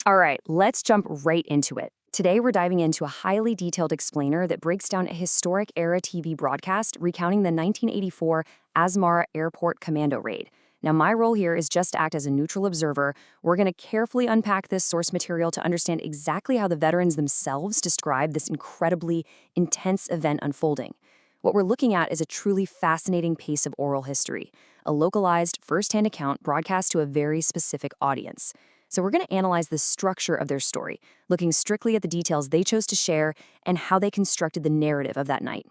All right, let's jump right into it. Today, we're diving into a highly detailed explainer that breaks down a historic era TV broadcast recounting the 1984 Asmara Airport commando raid. Now, my role here is just to act as a neutral observer. We're going to carefully unpack this source material to understand exactly how the veterans themselves describe this incredibly intense event unfolding. What we're looking at is a truly fascinating piece of oral history, a localized, first-hand account broadcast to a very specific audience. So we're going to analyze the structure of their story, looking strictly at the details they chose to share and how they constructed the narrative of that night.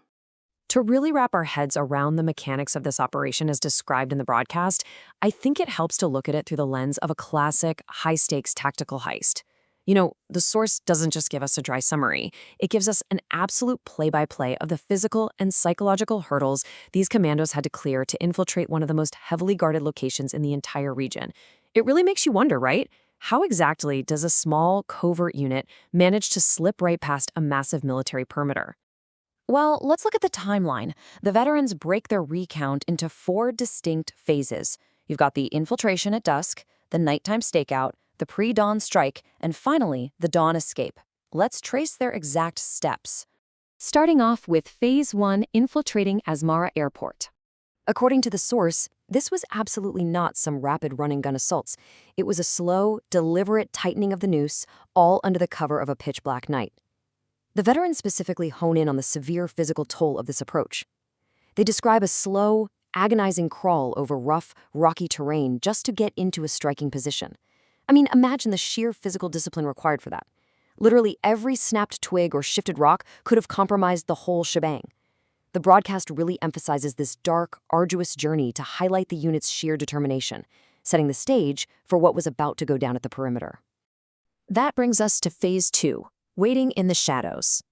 To really wrap our heads around the mechanics of this operation as described in the broadcast, I think it helps to look at it through the lens of a classic, high-stakes tactical heist. The source doesn't just give us a dry summary. It gives us an absolute play-by-play of the physical and psychological hurdles these commandos had to clear to infiltrate one of the most heavily guarded locations in the entire region. It really makes you wonder, right? How exactly does a small, covert unit manage to slip right past a massive military perimeter? Well, let's look at the timeline. The veterans break their recount into 4 distinct phases. You've got the infiltration at dusk, the nighttime stakeout, the pre-dawn strike, and finally, the dawn escape. Let's trace their exact steps. Starting off with Phase 1, infiltrating Asmara Airport. According to the source, this was absolutely not some rapid run-and-gun assaults. It was a slow, deliberate tightening of the noose, all under the cover of a pitch-black night. The veterans specifically hone in on the severe physical toll of this approach. They describe a slow, agonizing crawl over rough, rocky terrain just to get into a striking position. I mean, imagine the sheer physical discipline required for that. Literally every snapped twig or shifted rock could have compromised the whole shebang. The broadcast really emphasizes this dark, arduous journey to highlight the unit's sheer determination, setting the stage for what was about to go down at the perimeter. That brings us to Phase 2, waiting in the shadows.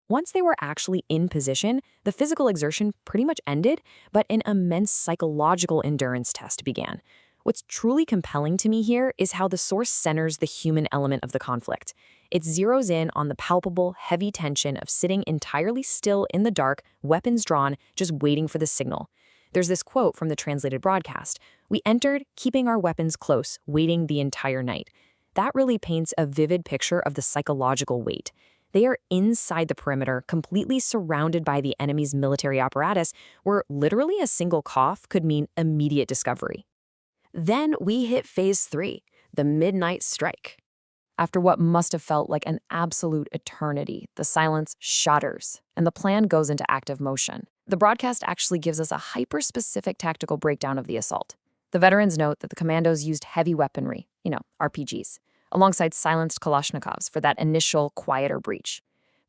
Once they were actually in position, the physical exertion pretty much ended, but an immense psychological endurance test began. What's truly compelling to me here is how the source centers the human element of the conflict. It zeroes in on the palpable, heavy tension of sitting entirely still in the dark, weapons drawn, just waiting for the signal. There's this quote from the translated broadcast: "We entered, keeping our weapons close, waiting the entire night." That really paints a vivid picture of the psychological weight. They are inside the perimeter, completely surrounded by the enemy's military apparatus, where literally a single cough could mean immediate discovery. Then we hit Phase 3, the midnight strike. After what must have felt like an absolute eternity, the silence shatters, and the plan goes into active motion. The broadcast actually gives us a hyper-specific tactical breakdown of the assault. The veterans note that the commandos used heavy weaponry, RPGs, alongside silenced Kalashnikovs for that initial, quieter breach.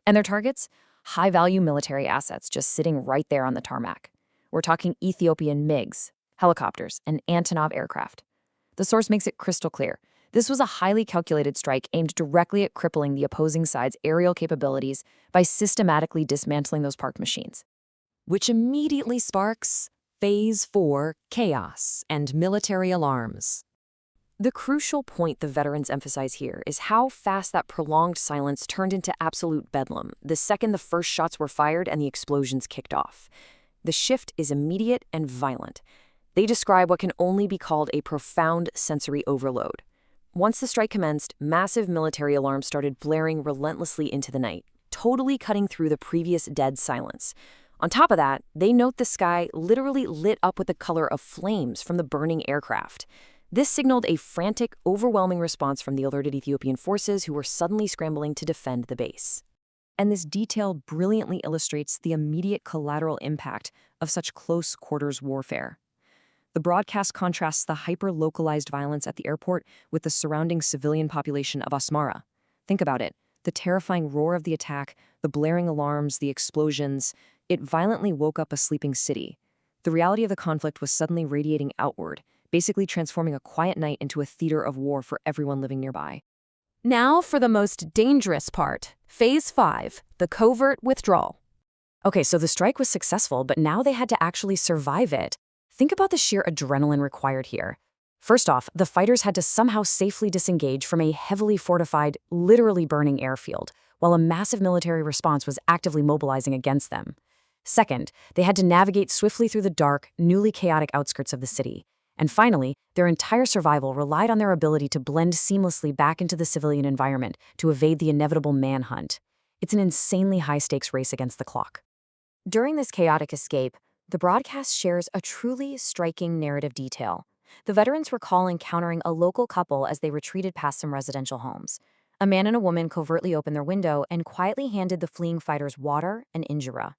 And their targets? High-value military assets just sitting right there on the tarmac. We're talking Ethiopian MiGs, helicopters, and Antonov aircraft. The source makes it crystal clear. This was a highly calculated strike aimed directly at crippling the opposing side's aerial capabilities by systematically dismantling those parked machines. Which immediately sparks Phase 4, chaos and military alarms. The crucial point the veterans emphasize here is how fast that prolonged silence turned into absolute bedlam the second the first shots were fired and the explosions kicked off. The shift is immediate and violent. They describe what can only be called a profound sensory overload. Once the strike commenced, massive military alarms started blaring relentlessly into the night, totally cutting through the previous dead silence. On top of that, they note the sky literally lit up with the color of flames from the burning aircraft. This signaled a frantic, overwhelming response from the alerted Ethiopian forces who were suddenly scrambling to defend the base. And this detail brilliantly illustrates the immediate collateral impact of such close-quarters warfare. The broadcast contrasts the hyper-localized violence at the airport with the surrounding civilian population of Asmara. Think about it. The terrifying roar of the attack, the blaring alarms, the explosions, it violently woke up a sleeping city. The reality of the conflict was suddenly radiating outward, basically transforming a quiet night into a theater of war for everyone living nearby. Now for the most dangerous part, Phase 5, the covert withdrawal. Okay, so the strike was successful, but now they had to actually survive it. Think about the sheer adrenaline required here. First off, the fighters had to somehow safely disengage from a heavily fortified, literally burning airfield, while a massive military response was actively mobilizing against them. Second, they had to navigate swiftly through the dark, newly chaotic outskirts of the city. And finally, their entire survival relied on their ability to blend seamlessly back into the civilian environment to evade the inevitable manhunt. It's an insanely high-stakes race against the clock. During this chaotic escape, the broadcast shares a truly striking narrative detail. The veterans recall encountering a local couple as they retreated past some residential homes. A man and a woman covertly opened their window and quietly handed the fleeing fighters water and injera.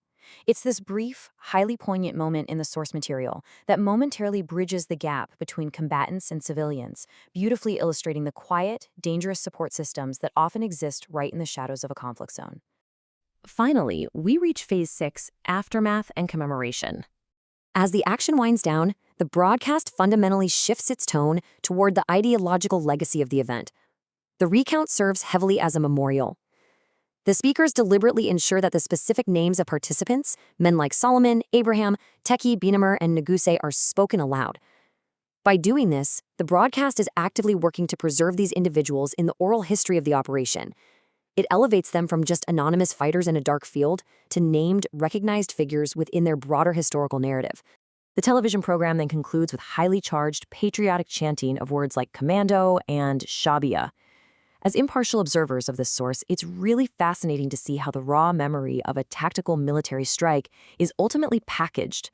It's this brief, highly poignant moment in the source material that momentarily bridges the gap between combatants and civilians, beautifully illustrating the quiet, dangerous support systems that often exist right in the shadows of a conflict zone. Finally, we reach Phase 6, Aftermath and Commemoration. As the action winds down, the broadcast fundamentally shifts its tone toward the ideological legacy of the event. The recount serves heavily as a memorial. The speakers deliberately ensure that the specific names of participants, men like Solomon, Abraham, Teki, Benamer, and Neguse, are spoken aloud. By doing this, the broadcast is actively working to preserve these individuals in the oral history of the operation. It elevates them from just anonymous fighters in a dark field to named, recognized figures within their broader historical narrative. The television program then concludes with highly charged, patriotic chanting of words like commando and Shabia. As impartial observers of this source, it's really fascinating to see how the raw memory of a tactical military strike is ultimately packaged.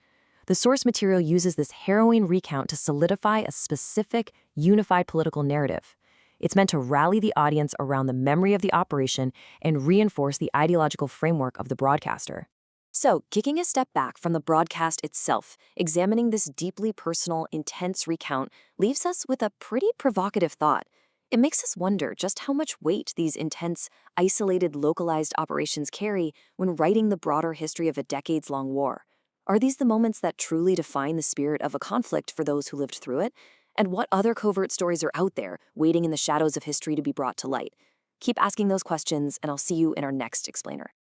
The source material uses this harrowing recount to solidify a specific, unified political narrative. It's meant to rally the audience around the memory of the operation and reinforce the ideological framework of the broadcaster. So, kicking a step back from the broadcast itself, examining this deeply personal, intense recount leaves us with a pretty provocative thought. It makes us wonder just how much weight these intense, isolated, localized operations carry when writing the broader history of a decades-long war. Are these the moments that truly define the spirit of a conflict for those who lived through it? And what other covert stories are out there, waiting in the shadows of history to be brought to light? Keep asking those questions, and I'll see you in our next explainer.